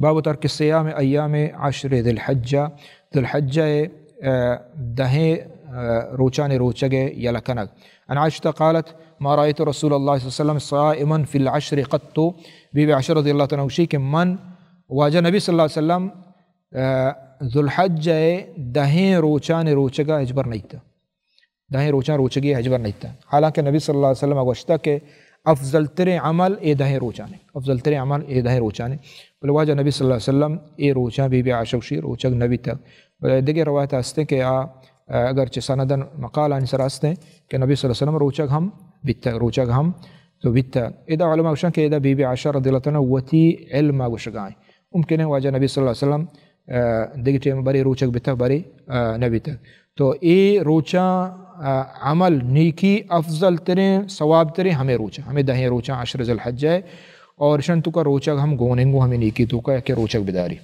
बाब तर्क सियाम अय्याम अश्र दिलहज्जा दहे रोचाने रोचगे यलकनक अन आयशा क़ालत मा रअयतु रसूलुल्लाह सल्लल्लाहु अलैहि वसल्लम साइमन फिल अश्र क़त्तु। बीबी आयशा रज़ियल्लाहु तआला अन्हा कि मन वाजा नबी सल्लल्लाहु अलैहि वसल्लम ज़ुल्हज्जा दहे रोचाने रोचगा हजबर नहीं था, दहे रोचा रोचगी हजबर नहीं था। हालांकि नबी सल्लल्लाहु अलैहि वसल्लम अगवश्ता के अफजल तेरे अमल ए दहे रोचाने, अफजल तेरे अमल ए दहे रोचाने बोले वाजा नबी सल्लल्लाहु अलैहि वसल्लम ए रोचा बीबी आयशा रोचक नबी तक देखिए रवायत हंसते कि अगरचे सनदन मकाल आंसर हंसते कि नबी सल्लल्लाहु अलैहि वसल्लम रोचक हम बित्ता रोचक हम तो बित्ता इदा उलमा वशा के इदा बीबी आयशा रज़ियल्लाहु अन्हा वती इल्म वशगाए मुमकिन है वाजा नबी सल्लल्लाहु अलैहि वसल्लम देखिए बड़ी रोचक बित्ता बड़ी नबी तक तो ये रोचा अमल नीकी अफजल तेरे सवाब तेरे हमें रोचा हमें दहे रोचा अशर ज़ुल्हज्जा और शन तुका रोचक हम गोनेंगो हमें नीकी तुका के रोचक बिदारी।